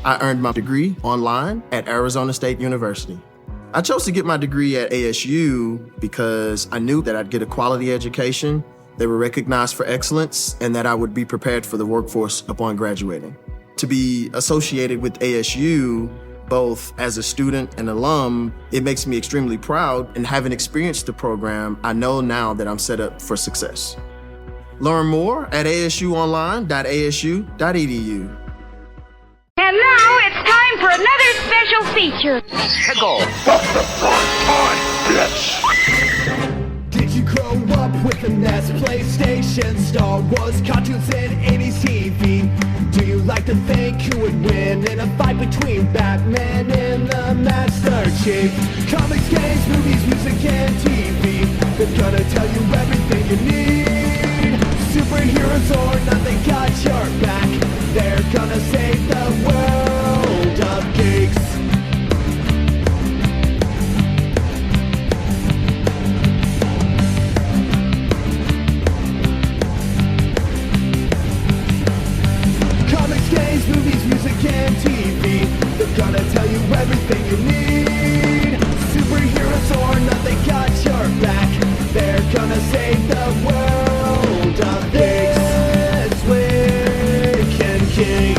I earned my degree online at Arizona State University. I chose to get my degree at ASU because I knew that I'd get a quality education, they were recognized for excellence, and that I would be prepared for the workforce upon graduating. To be associated with ASU, both as a student and alum, it makes me extremely proud, and having experienced the program, I know now that I'm set up for success. Learn more at asuonline.asu.edu. And now it's time for another special feature. Tickle. Did you grow up with the NES, PlayStation, Star Wars, cartoons, and 80s TV? Do you like to think who would win in a fight between Batman and the Master Chief? Comics, games, movies, music, and TV. They're gonna tell you everything you need. Superheroes or not, they got your back. They're gonna save the world of geeks. Comics, games, movies, music, and TV. They're gonna tell you everything you need. Superheroes or not, they got your back. They're gonna save the world of geeks. This week in Geek.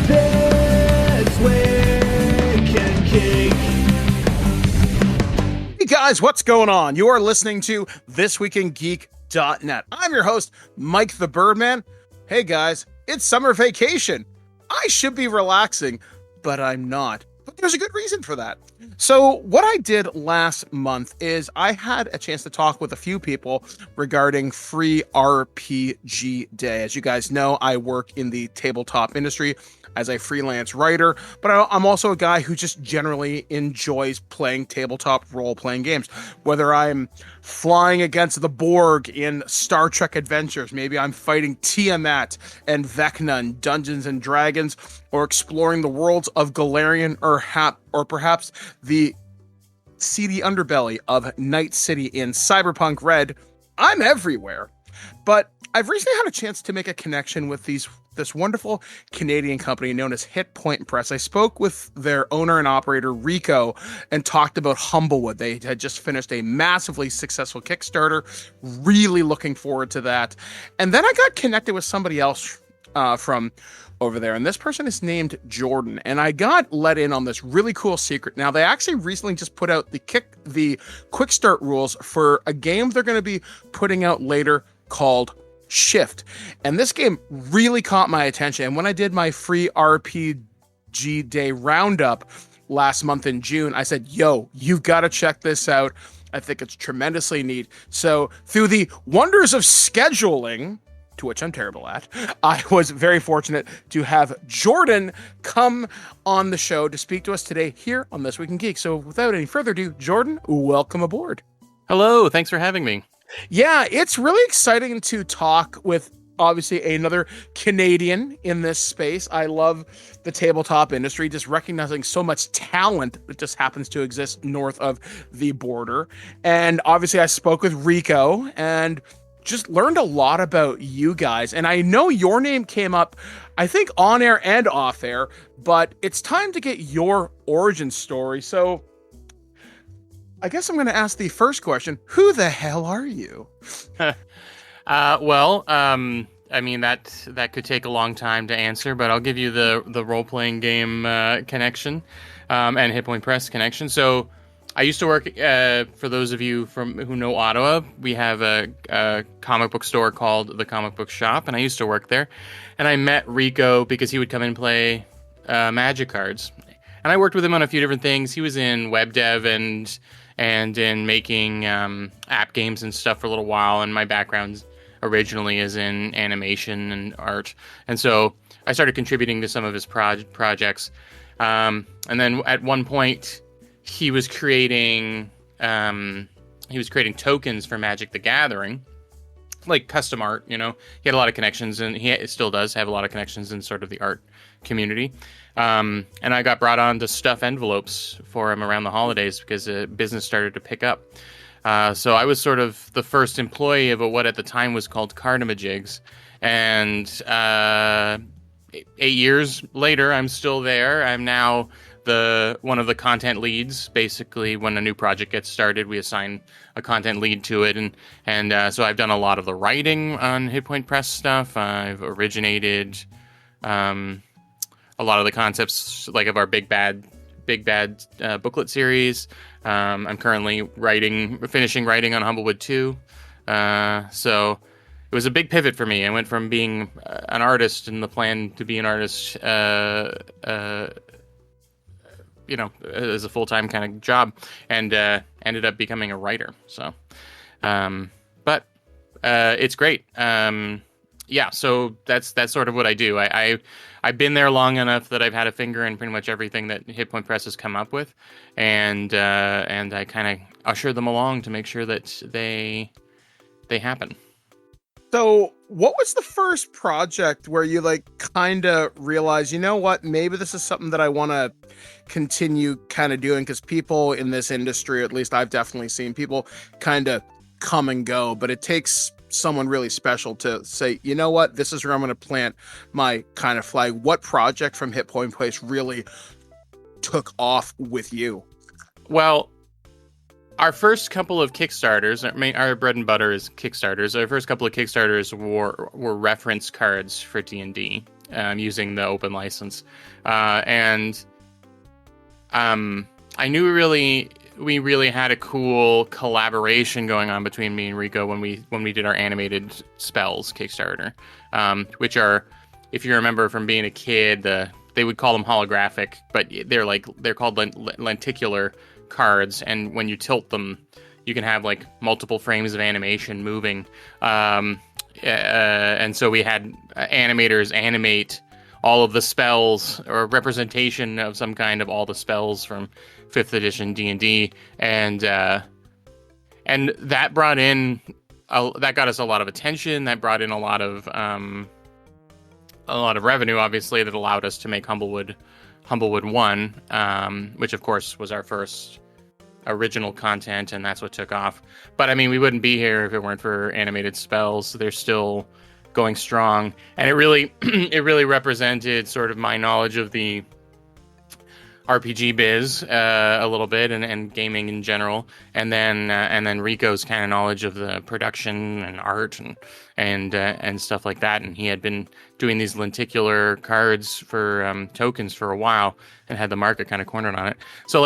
This week in Geek. Hey guys, what's going on? You are listening to This Week in Geek.net. I'm your host, Mike the Birdman. Hey guys, it's summer vacation. I should be relaxing, but I'm not. But there's a good reason for that. So what I did last month is I had a chance to talk with a few people regarding Free RPG Day. As you guys know, I work in the tabletop industry as a freelance writer, but I'm also a guy who just generally enjoys playing tabletop role-playing games. Whether I'm flying against the Borg in Star Trek Adventures, maybe I'm fighting Tiamat and Vecna in Dungeons and Dragons, or exploring the worlds of Galarian or perhaps the seedy underbelly of Night City in Cyberpunk Red. I'm everywhere. But I've recently had a chance to make a connection with this wonderful Canadian company known as Hit Point Press. I spoke with their owner and operator, Rico, and talked about Humblewood. They had just finished a massively successful Kickstarter. Really looking forward to that. And then I got connected with somebody else from over there, and this person is named Jordan, and I got let in on this really cool secret. Now, they actually recently just put out the quick start rules for a game they're going to be putting out later called Shift. And this game really caught my attention. And when I did my Free RPG Day roundup last month in June, I said, yo, you've got to check this out. I think it's tremendously neat. So through the wonders of scheduling, to which I'm terrible at, I was very fortunate to have Jordan come on the show to speak to us today here on This Week in Geek. So without any further ado, Jordan, welcome aboard. Hello, thanks for having me. Yeah, it's really exciting to talk with obviously another Canadian in this space. I love the tabletop industry, just recognizing so much talent that just happens to exist north of the border. And obviously I spoke with Rico and just learned a lot about you guys. And I know your name came up, I think, on air and off air, but it's time to get your origin story. So I guess I'm going to ask the first question. Who the hell are you? I mean, that could take a long time to answer, but I'll give you the role-playing game connection and Hit Point Press connection. So I used to work, for those of you who know Ottawa, we have a comic book store called The Comic Book Shop, and I used to work there. And I met Rico because he would come and play Magic cards. And I worked with him on a few different things. He was in web dev and in making app games and stuff for a little while, and my background originally is in animation and art. And so I started contributing to some of his projects. And then at one point, he was creating tokens for Magic the Gathering, like custom art, you know. He had a lot of connections, and he still does have a lot of connections in sort of the art community. And I got brought on to stuff envelopes for him around the holidays because business started to pick up. So I was sort of the first employee of what at the time was called Cardamajigs. And 8 years later, I'm still there. I'm now one of the content leads. Basically, when a new project gets started, we assign a content lead to it, and so I've done a lot of the writing on Hit Point Press stuff. I've originated a lot of the concepts, like of our Big Bad booklet series. I'm currently finishing writing on Humblewood 2. So it was a big pivot for me. I went from being an artist and the plan to be an artist, as a full-time kind of job, and ended up becoming a writer. So, but it's great. So that's sort of what I do. I've been there long enough that I've had a finger in pretty much everything that Hit Point Press has come up with, and I kind of usher them along to make sure that they happen. So what was the first project where you kind of realized, you know what, maybe this is something that I want to continue kind of doing? Because people in this industry, at least I've definitely seen people kind of come and go, but it takes someone really special to say, you know what, this is where I'm going to plant my kind of flag. What project from Hit Point Place really took off with you? Well, our first couple of Kickstarters, our bread and butter is Kickstarters. Our first couple of Kickstarters were reference cards for D&D, using the open license. I knew we really had a cool collaboration going on between me and Rico when we did our animated spells Kickstarter, which are, if you remember from being a kid, they would call them holographic, but they're called lenticular cards, and when you tilt them, you can have multiple frames of animation moving, and so we had animators animate all of the spells, or representation of some kind of all the spells from 5th edition D&D, and that brought in that got us a lot of attention. That brought in a lot of revenue, obviously, that allowed us to make Humblewood 1, which of course was our first original content, and that's what took off. But I mean, we wouldn't be here if it weren't for animated spells. They're still going strong, and it really represented sort of my knowledge of the RPG biz a little bit, and gaming in general, and then Rico's kind of knowledge of the production and art and stuff like that. And he had been doing these lenticular cards for tokens for a while, and had the market kind of cornered on it. So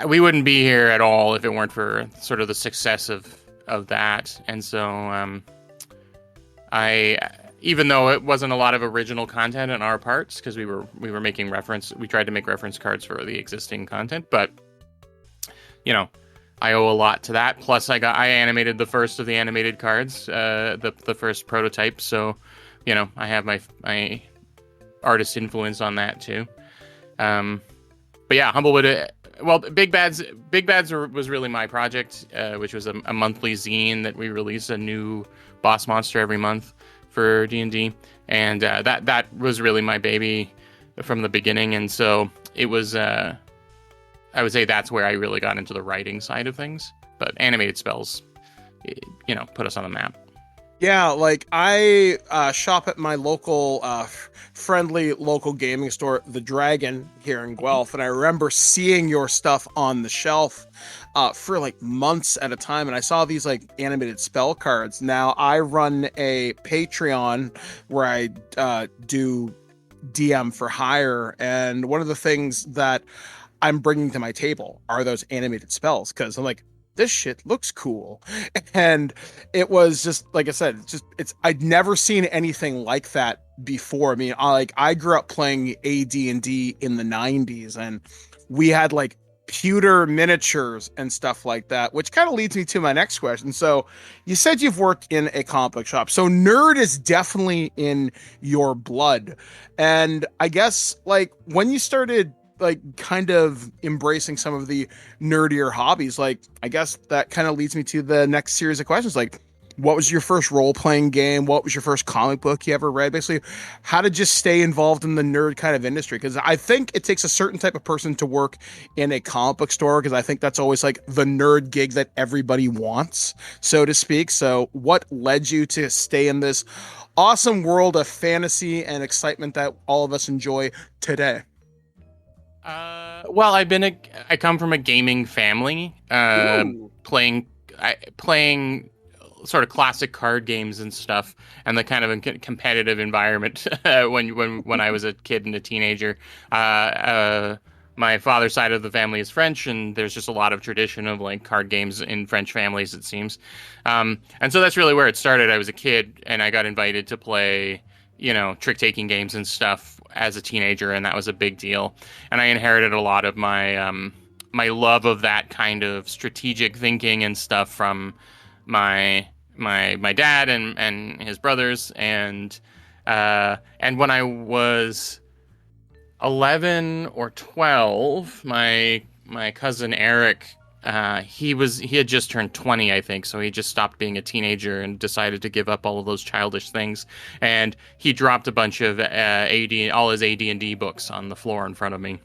we wouldn't be here at all if it weren't for sort of the success of that. And so even though it wasn't a lot of original content on our parts, because we were making we tried to make reference cards for the existing content, but I owe a lot to that. Plus I animated the first of the animated cards, the first prototype, so I have my artist influence on that too. But yeah, Humblewood, well, Big Bads was really my project, which was a monthly zine that we released a new boss monster every month for D&D, and that was really my baby from the beginning. And so it was, I would say that's where I really got into the writing side of things. But animated spells, put us on the map. Yeah, I shop at my local, friendly local gaming store, The Dragon, here in Guelph, and I remember seeing your stuff on the shelf for months at a time, and I saw these animated spell cards. Now, I run a Patreon where I do DM for hire, and one of the things that I'm bringing to my table are those animated spells, because I'm this shit looks cool. And it was just, like I said, I'd never seen anything like that before. I mean, I grew up playing AD&D in the 90s, and we had pewter miniatures and stuff like that, which kind of leads me to my next question. So you said you've worked in a comic book shop, so nerd is definitely in your blood. And I guess when you started kind of embracing some of the nerdier hobbies, I guess that kind of leads me to the next series of questions. What was your first role-playing game? What was your first comic book you ever read? Basically, how did you stay involved in the nerd kind of industry? Because I think it takes a certain type of person to work in a comic book store, because I think that's always like the nerd gig that everybody wants, so to speak. So what led you to stay in this awesome world of fantasy and excitement that all of us enjoy today? Well, I come from a gaming family, playing sort of classic card games and stuff, and the kind of competitive environment when I was a kid and a teenager. My father's side of the family is French, and there's just a lot of tradition of like card games in French families, it seems. And so that's really where it started. I was a kid, and I got invited to play, trick-taking games and stuff as a teenager, and that was a big deal. And I inherited a lot of my my love of that kind of strategic thinking and stuff from my dad and his brothers, and when I was 11 or 12, my cousin Eric, he had just turned 20, I think, so he just stopped being a teenager and decided to give up all of those childish things, and he dropped a bunch of all his AD&D books on the floor in front of me.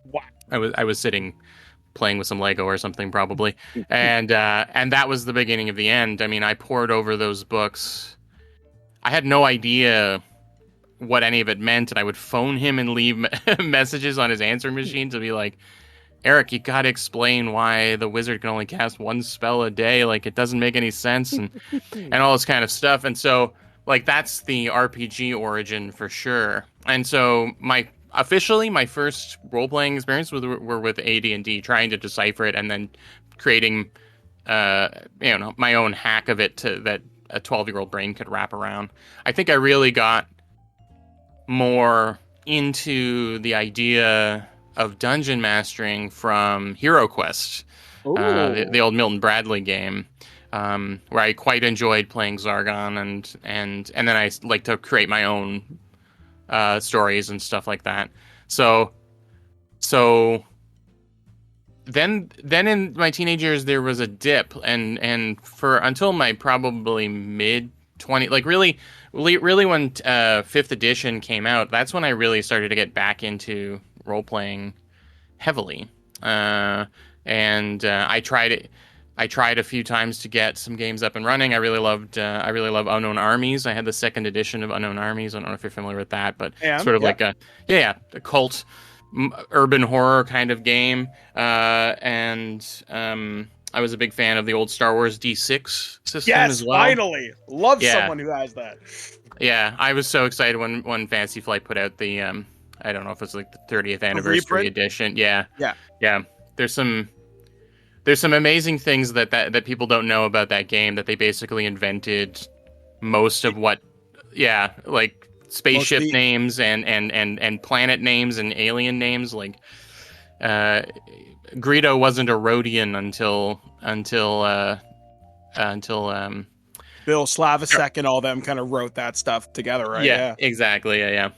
Wow. I was sitting playing with some Lego or something, probably. And that was the beginning of the end. I mean, I pored over those books. I had no idea what any of it meant, and I would phone him and leave messages on his answering machine to be like, Eric, you gotta explain why the wizard can only cast one spell a day. Like, it doesn't make any sense, and all this kind of stuff. And so, like, that's the RPG origin for sure. And so officially, my first role-playing experience were with AD&D, trying to decipher it and then creating, my own hack of it that a 12-year-old brain could wrap around. I think I really got more into the idea of dungeon mastering from Hero Quest, the old Milton Bradley game, where I quite enjoyed playing Zargon, and then I like to create my own stories and stuff like that. So then in my teenage years there was a dip, and for until my probably mid 20, like really when 5th edition came out, that's when I really started to get back into role playing heavily. And I tried it. I tried a few times to get some games up and running. I really love Unknown Armies. I had the 2nd edition of Unknown Armies. I don't know if you're familiar with that, but sort of like a cult urban horror kind of game. And I was a big fan of the old Star Wars D6 system as well. Yes, finally. Love someone who has that. Yeah, I was so excited when Fantasy Flight put out the I don't know if it's like the 30th anniversary edition. Yeah. There's some amazing things that people don't know about that game, that they basically invented most of what, like spaceship names and planet names and alien names. Like Greedo wasn't a Rhodian until Bill Slavicsek and all them kind of wrote that stuff together, right? Yeah. Exactly. Yeah.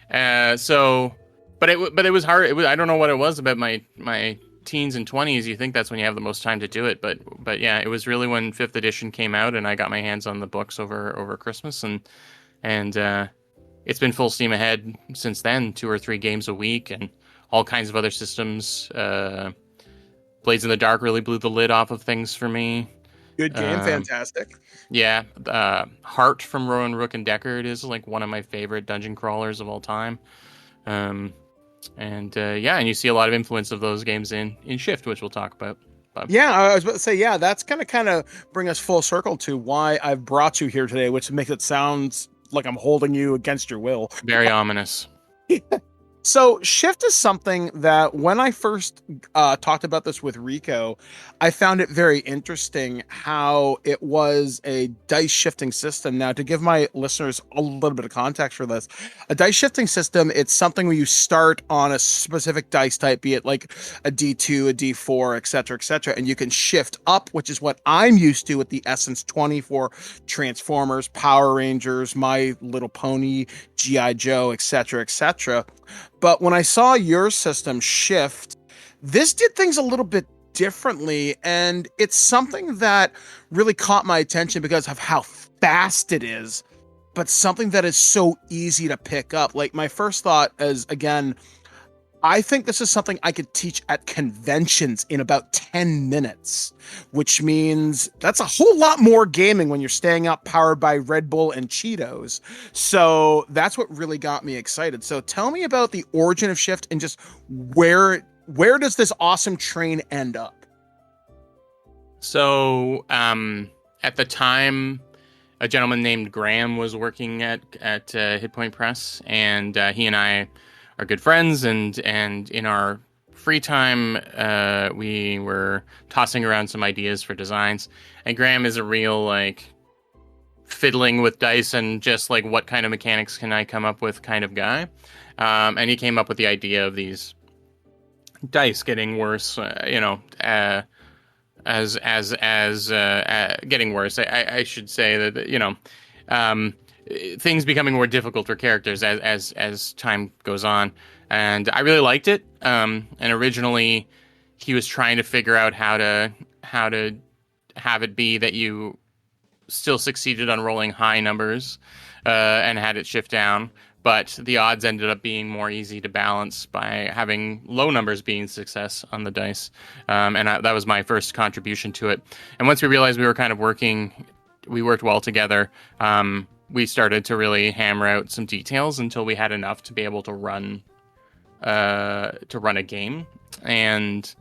But it was hard. I don't know what it was about my teens and 20s. You think that's when you have the most time to do it, but yeah, it was really when 5th edition came out and I got my hands on the books over Christmas, and it's been full steam ahead since then. 2 or 3 games a week and all kinds of other systems. Blades in the Dark really blew the lid off of things for me. Good game, fantastic. Yeah, Heart from Rowan Rook and Deckard is like one of my favorite dungeon crawlers of all time. And you see a lot of influence of those games in Shift, which we'll talk about. Yeah, I was about to say, that's going to kind of bring us full circle to why I've brought you here today, which makes it sound like I'm holding you against your will. Very ominous. So Shift is something that when I first talked about this with Rico, I found it very interesting how it was a dice shifting system. Now, to give my listeners a little bit of context for this, a dice shifting system, it's something where you start on a specific dice type, be it like a D2, a D4, etc., and you can shift up, which is what I'm used to with the Essence 20 for Transformers, Power Rangers, My Little Pony, G.I. Joe, etc. But when I saw your system Shift, this did things a little bit differently, and it's something that really caught my attention because of how fast it is, but something that is so easy to pick up. Like, my first thought is, again, I think this is something I could teach at conventions in about 10 minutes, which means that's a whole lot more gaming when you're staying up powered by Red Bull and Cheetos. So that's what really got me excited. So tell me about the origin of Shift and just where does this awesome train end up? So at the time, a gentleman named Graham was working at Hit Point Press, and he and I are good friends, and in our free time, we were tossing around some ideas for designs. And Graham is a real, like, fiddling with dice and just, like, what kind of mechanics can I come up with kind of guy. And he came up with the idea of these dice getting worse, as getting worse. I should say that, things becoming more difficult for characters as time goes on, and I really liked it. And originally, he was trying to figure out how to have it be that you still succeeded on rolling high numbers, and had it shift down. But the odds ended up being more easy to balance by having low numbers being success on the dice, and that was my first contribution to it. And once we realized we were kind of we worked well together. We started to really hammer out some details until we had enough to be able to run a game, and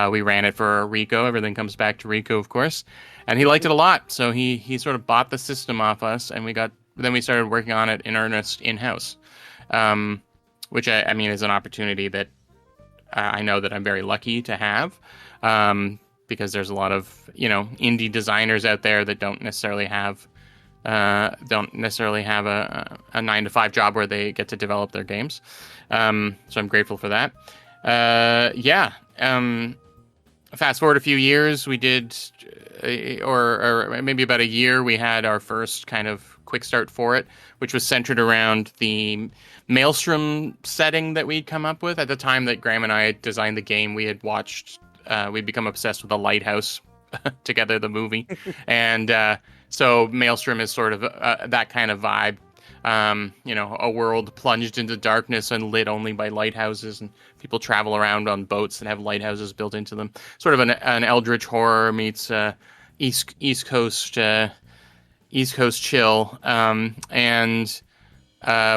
we ran it for Rico. Everything comes back to Rico, of course, and he liked it a lot. So he sort of bought the system off us, and then we started working on it in earnest in-house, which I mean is an opportunity that I know that I'm very lucky to have, because there's a lot of indie designers out there that don't necessarily have a 9-to-5 job where they get to develop their games. So I'm grateful for that. Fast forward a few years, we did, or maybe about a year, we had our first kind of quick start for it, which was centered around the Maelstrom setting that we'd come up with. At the time that Graham and I had designed the game, we had watched, we'd become obsessed with The Lighthouse together, the movie. And so Maelstrom is sort of that kind of vibe. A world plunged into darkness and lit only by lighthouses, and people travel around on boats that have lighthouses built into them. Sort of an eldritch horror meets East Coast chill. And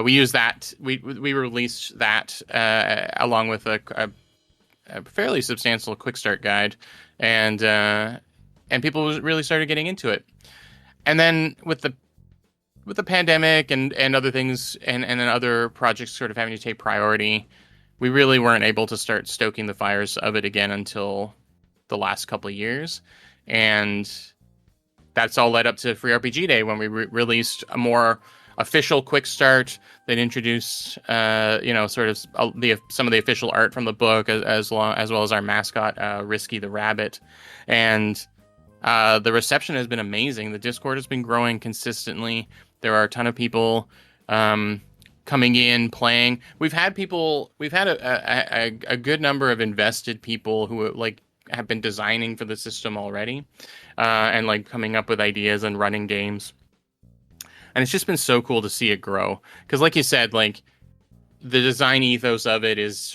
we used that. We released that along with a fairly substantial quick start guide, and people really started getting into it. And then with the pandemic and other things and then other projects sort of having to take priority, we really weren't able to start stoking the fires of it again until the last couple of years. And that's all led up to Free RPG Day, when we released a more official quick start that introduced, sort of some of the official art from the book, as well as our mascot, Risky the Rabbit. And the reception has been amazing. The Discord has been growing consistently. There are a ton of people coming in, playing. We've had a good number of invested people who have been designing for the system already, and coming up with ideas and running games. And it's just been so cool to see it grow. Because like you said, the design ethos of it is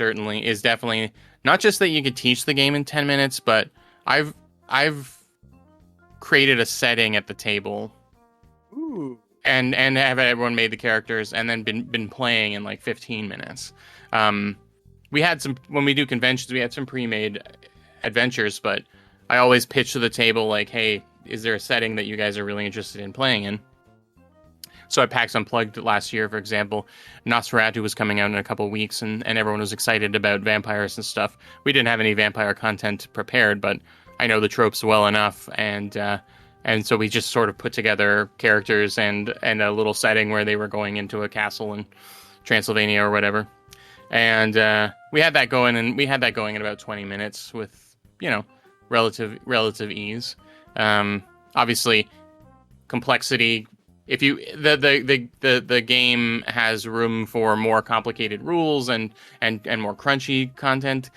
definitely not just that you could teach the game in 10 minutes, but I've created a setting at the table. Ooh. And have everyone made the characters and then been playing in 15 minutes. We had some, when we do conventions, we had some pre-made adventures, but I always pitch to the table hey, is there a setting that you guys are really interested in playing in? So at PAX Unplugged last year, for example, Nosferatu was coming out in a couple of weeks, and everyone was excited about vampires and stuff. We didn't have any vampire content prepared, but I know the tropes well enough, and so we just sort of put together characters and a little setting where they were going into a castle in Transylvania or whatever. And we had that going in about 20 minutes with, relative ease. Obviously, complexity. If the game has room for more complicated rules and more crunchy content,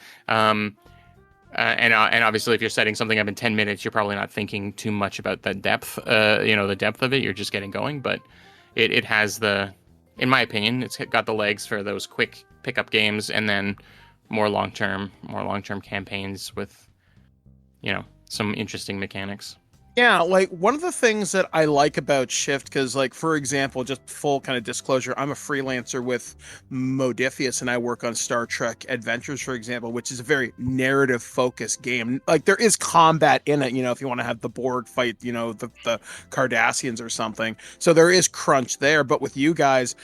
And obviously, if you're setting something up in 10 minutes, you're probably not thinking too much about the depth, the depth of it. You're just getting going. But it has in my opinion, it's got the legs for those quick pickup games, and then more long-term campaigns with, some interesting mechanics. Yeah, like one of the things that I like about Shift, because like, for example, just full kind of disclosure, I'm a freelancer with Modifius and I work on Star Trek Adventures, for example, which is a very narrative focused game. Like there is combat in it, if you want to have the Borg fight, the Cardassians or something. So there is crunch there. But with you guys,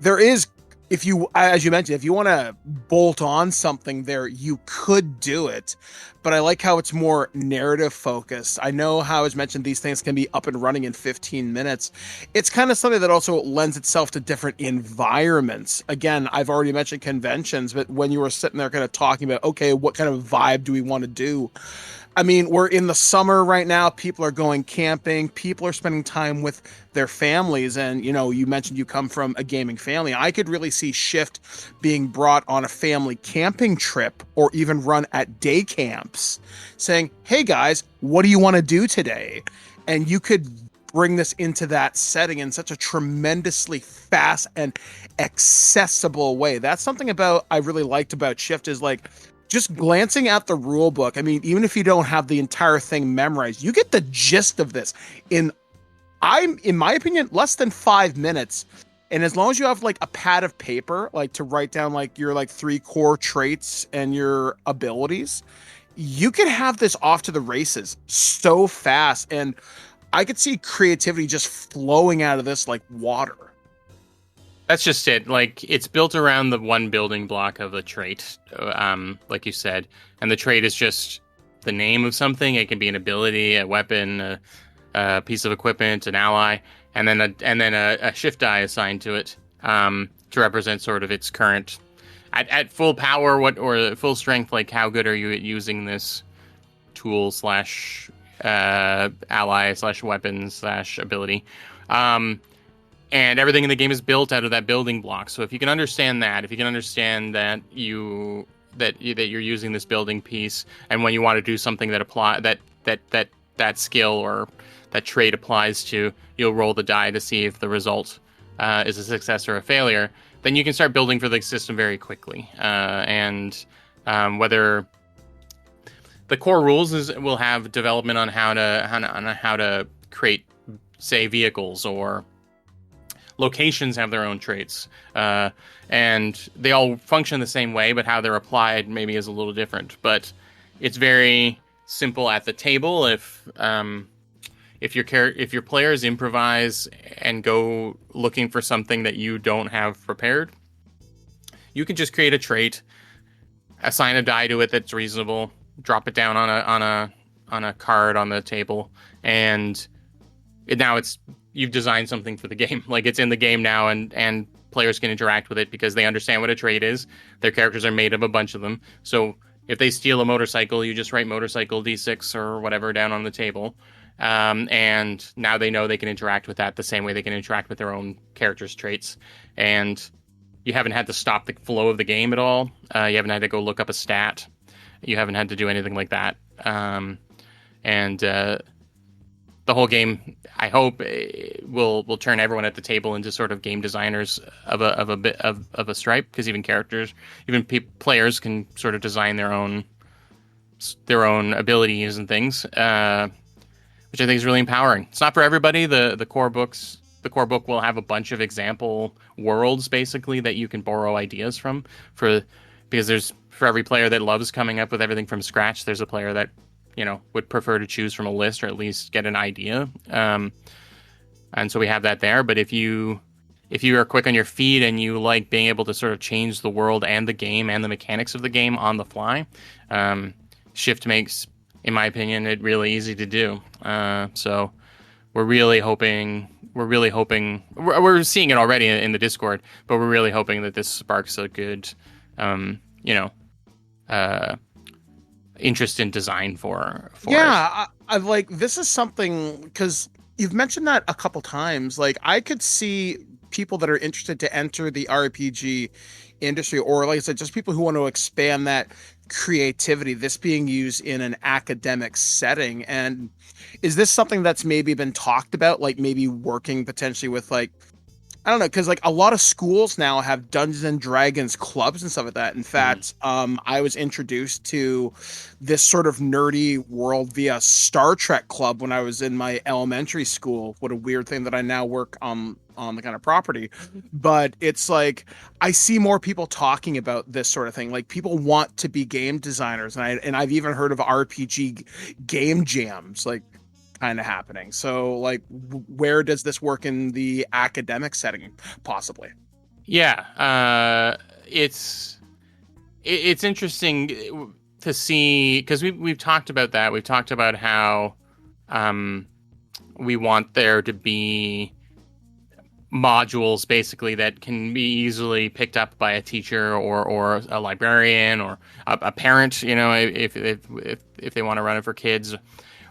there is, if you, as you mentioned, if you want to bolt on something there, you could do it. But I like how it's more narrative focused. I know how, as mentioned, these things can be up and running in 15 minutes. It's kind of something that also lends itself to different environments. Again, I've already mentioned conventions, but when you were sitting there kind of talking about, okay, what kind of vibe do we want to do? I mean, we're in the summer right now. People are going camping. People are spending time with their families. And, you mentioned you come from a gaming family. I could really see Shift being brought on a family camping trip or even run at day camps saying, hey guys, what do you want to do today? And you could bring this into that setting in such a tremendously fast and accessible way. That's something I really liked about Shift is like, just glancing at the rule book, I mean, even if you don't have the entire thing memorized, you get the gist of this in my opinion, less than 5 minutes. And as long as you have like a pad of paper, like to write down like your like 3 core traits and your abilities, you can have this off to the races so fast. And I could see creativity just flowing out of this like water. That's just it. Like, it's built around the one building block of a trait, like you said. And the trait is just the name of something. It can be an ability, a weapon, a piece of equipment, an ally, and then a shift die assigned to it to represent sort of its current, at full power, or full strength. Like, how good are you at using this tool / ally / weapon / ability? And everything in the game is built out of that building block. So if you can understand that, that you're using this building piece, and when you want to do something that skill or that trait applies to, you'll roll the die to see if the result is a success or a failure. Then you can start building for the system very quickly. Whether the core rules will have development on how to create, say, vehicles, or locations have their own traits, and they all function the same way, but how they're applied maybe is a little different. But it's very simple at the table. If your players improvise and go looking for something that you don't have prepared, you can just create a trait, assign a die to it that's reasonable, drop it down on a card on the table, and you've designed something for the game. Like, it's in the game now, and players can interact with it because they understand what a trait is. Their characters are made of a bunch of them. So if they steal a motorcycle, you just write motorcycle D6 or whatever down on the table. And now they know they can interact with that the same way they can interact with their own character's traits. And you haven't had to stop the flow of the game at all. You haven't had to go look up a stat. You haven't had to do anything like that. The whole game, I hope, will turn everyone at the table into sort of game designers of a stripe, because even players can sort of design their own abilities and things, which I think is really empowering. It's not for everybody. The core book will have a bunch of example worlds basically that you can borrow ideas from, because for every player that loves coming up with everything from scratch, there's a player that would prefer to choose from a list, or at least get an idea. And so we have that there. But if you are quick on your feet and you like being able to sort of change the world and the game and the mechanics of the game on the fly, Shift makes, in my opinion, it really easy to do. So we're really hoping, we're seeing it already in the Discord, but we're really hoping that this sparks a good, interest in design for yeah, I like, this is something, because you've mentioned that a couple times. Like, I could see people that are interested to enter the RPG industry, or like I said, just people who want to expand that creativity, this being used in an academic setting. And is this something that's maybe been talked about, like maybe working potentially with like, I don't know, because like a lot of schools now have Dungeons and Dragons clubs and stuff like that. In fact, I was introduced to this sort of nerdy world via Star Trek club when I was in my elementary school. What a weird thing that I now work on the kind of property. But it's like I see more people talking about this sort of thing. Like people want to be game designers, and I've even heard of RPG game jams. Like kind of happening. So like where does this work in the academic setting possibly? Yeah, it's interesting to see, because we've talked about that. We've talked about how we want there to be modules basically that can be easily picked up by a teacher or a librarian or a parent, you know, if they want to run it for kids.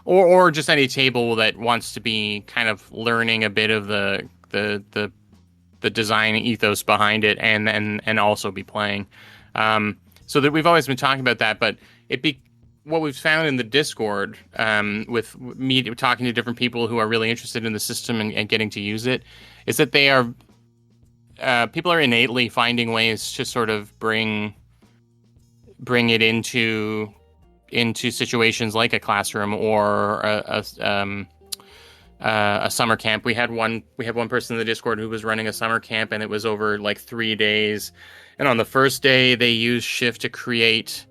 Or just any table that wants to be kind of learning a bit of the design ethos behind it, and also be playing. So that we've always been talking about that, but what we've found in the Discord, with me talking to different people who are really interested in the system and getting to use it, is that they are people are innately finding ways to sort of bring it into situations like a classroom or a summer camp. We had one person in the Discord who was running a summer camp, and it was over like 3 days. And on the first day, they used Shift to create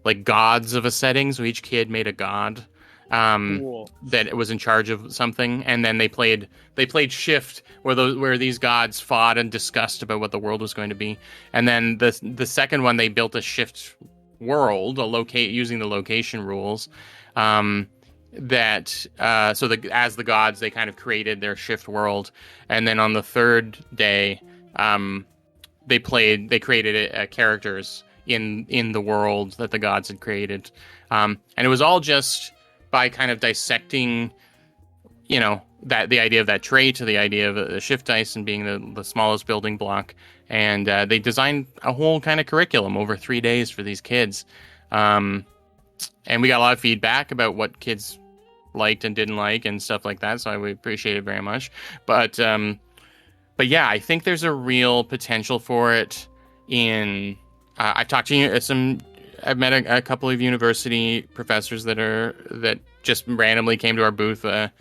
like gods of a setting. So each kid made a god Cool. that was in charge of something, and then they played Shift where these gods fought and discussed about what the world was going to be. And then the second one, they built a Shift world, using the location rules, as the gods, they kind of created their Shift world. And then on the third day, they created characters in the world that the gods had created, and it was all just by kind of dissecting, you know, that the idea of that trait to the idea of the Shift dice and being the smallest building block. And they designed a whole kind of curriculum over 3 days for these kids. And we got a lot of feedback about what kids liked and didn't like and stuff like that. So we appreciate it very much. But yeah, I think there's a real potential for it I've talked to I've met a couple of university professors that just randomly came to our booth at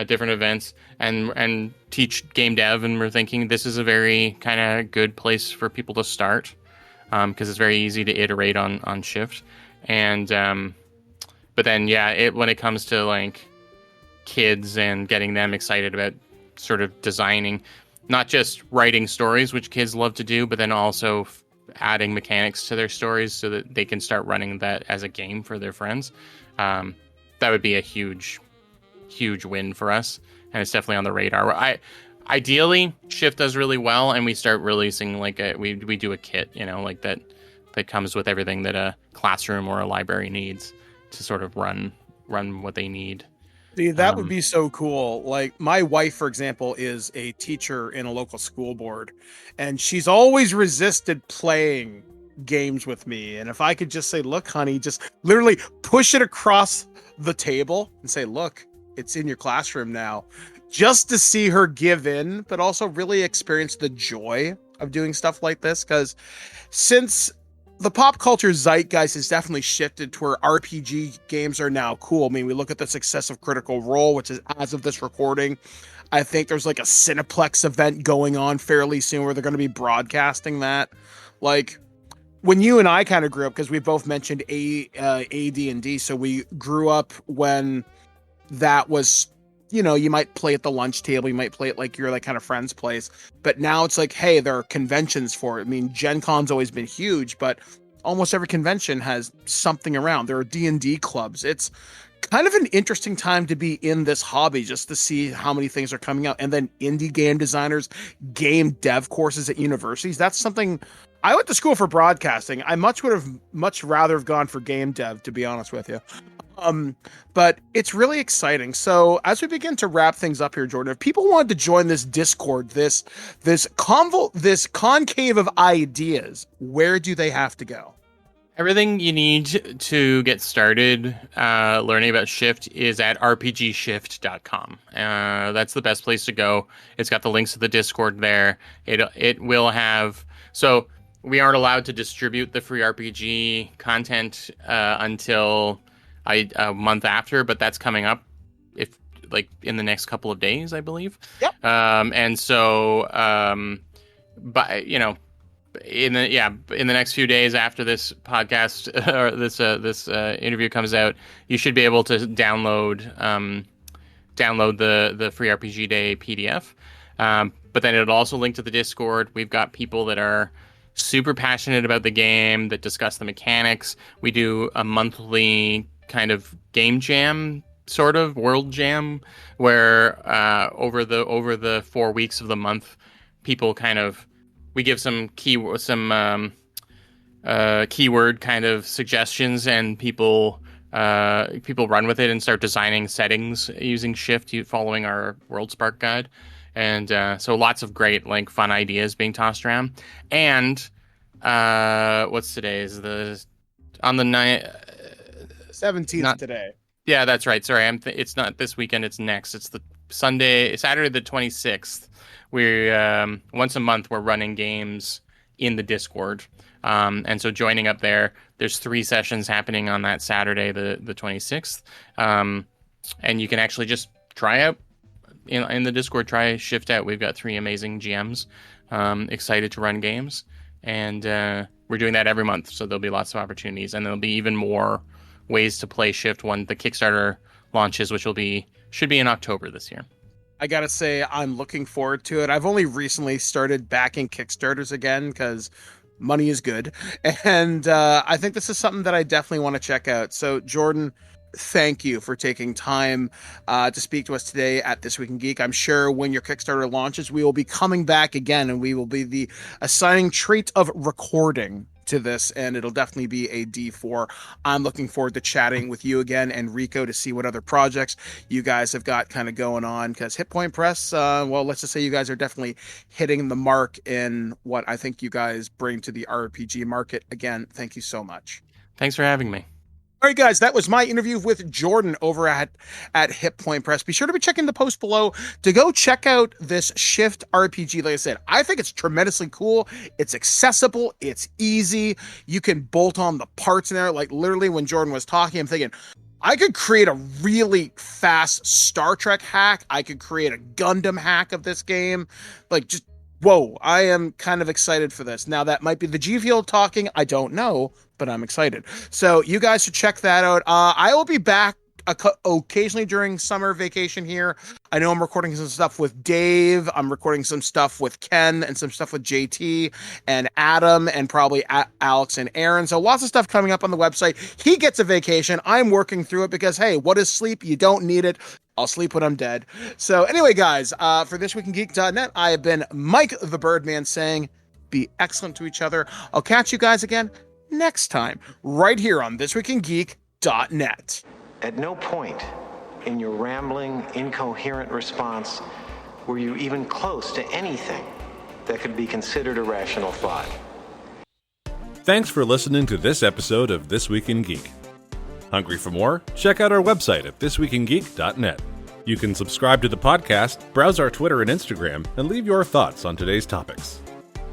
different events and teach game dev, and we're thinking this is a very kind of good place for people to start, because it's very easy to iterate on Shift. And but then when it comes to like kids and getting them excited about sort of designing, not just writing stories, which kids love to do, but then also adding mechanics to their stories so that they can start running that as a game for their friends, that would be a huge win for us, and it's definitely on the radar. Ideally, Shift does really well, and we start releasing like we do a kit, you know, like that comes with everything that a classroom or a library needs to sort of run what they need. See, that would be so cool. Like my wife, for example, is a teacher in a local school board, and she's always resisted playing games with me. And if I could just say, look, honey, just literally push it across the table and say, look, it's in your classroom now, just to see her give in, but also really experience the joy of doing stuff like this. Because since the pop culture zeitgeist has definitely shifted to where RPG games are now cool. I mean, we look at the success of Critical Role, which is, as of this recording, I think there's like a Cineplex event going on fairly soon where they're going to be broadcasting that. Like when you and I kind of grew up, because we both mentioned AD&D, so we grew up when that was, you know, you might play at the lunch table, you might play at like your like kind of friend's place, but now it's like, hey, there are conventions for it. I mean, Gen Con's always been huge, but almost every convention has something around. There are D&D clubs. It's kind of an interesting time to be in this hobby, just to see how many things are coming out. And then indie game designers, game dev courses at universities. That's something. I went to school for broadcasting. I would have much rather have gone for game dev, to be honest with you. But it's really exciting. So as we begin to wrap things up here, Jordan, if people wanted to join this Discord, this concave of ideas, where do they have to go? Everything you need to get started learning about Shift is at rpgshift.com. That's the best place to go. It's got the links to the Discord there. It will have... So we aren't allowed to distribute the free RPG content until a month after, but that's coming up in the next couple of days, I believe. Yep. But in the next few days after this podcast or this interview comes out, you should be able to download the free RPG Day PDF. But then it'll also link to the Discord. We've got people that are super passionate about the game that discuss the mechanics. We do a monthly kind of game jam, sort of world jam, where over the 4 weeks of the month, people kind of, we give some keyword kind of suggestions, and people run with it and start designing settings using Shift, following our World Spark guide. And so lots of great, fun ideas being tossed around. And what's today? Is on the 17th today. Yeah, that's right. Sorry, it's not this weekend. It's next. It's the Saturday the 26th. We're once a month we're running games in the Discord, and so joining up there. There's 3 sessions happening on that Saturday, the 26th, and you can actually just try out in the Discord. Try Shift out. We've got 3 amazing GMs excited to run games, and we're doing that every month. So there'll be lots of opportunities, and there'll be even more ways to play Shift when the Kickstarter launches, which should be in October this year. I gotta say, I'm looking forward to it. I've only recently started backing Kickstarters again because money is good. And I think this is something that I definitely want to check out. So, Jordan, thank you for taking time to speak to us today at This Week in Geek. I'm sure when your Kickstarter launches, we will be coming back again, and we will be assigning treat of recording to this, and it'll definitely be a D4. I'm looking forward to chatting with you again and Rico to see what other projects you guys have got kind of going on, because Hit Point Press, let's just say you guys are definitely hitting the mark in what I think you guys bring to the RPG market. Again, thank you so much. Thanks for having me. All right, guys, that was my interview with Jordan over at Hit Point Press. Be sure to be checking the post below to go check out this Shift RPG. Like I said, I think it's tremendously cool. It's accessible. It's easy. You can bolt on the parts in there. Like, literally, when Jordan was talking, I'm thinking, I could create a really fast Star Trek hack. I could create a Gundam hack of this game. Whoa, I am kind of excited for this. Now, that might be the G Field talking. I don't know, but I'm excited. So you guys should check that out. I will be back occasionally during summer vacation here. I know I'm recording some stuff with Dave. I'm recording some stuff with Ken and some stuff with JT and Adam and probably Alex and Aaron. So lots of stuff coming up on the website. He gets a vacation. I'm working through it because, hey, what is sleep? You don't need it. I'll sleep when I'm dead. So anyway, guys, for This Week in Geek.net, I have been Mike the Birdman saying, be excellent to each other. I'll catch you guys again next time, right here on thisweekingeek.net. At no point in your rambling, incoherent response were you even close to anything that could be considered a rational thought. Thanks for listening to this episode of This Week in Geek. Hungry for more? Check out our website at thisweekingeek.net. You can subscribe to the podcast, browse our Twitter and Instagram, and leave your thoughts on today's topics.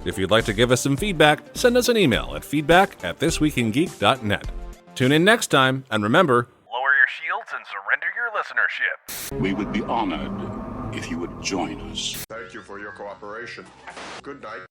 If you'd like to give us some feedback, send us an email at feedback@thisweekingeek.net. Tune in next time, and remember, lower your shields and surrender your listenership. We would be honored if you would join us. Thank you for your cooperation. Good night.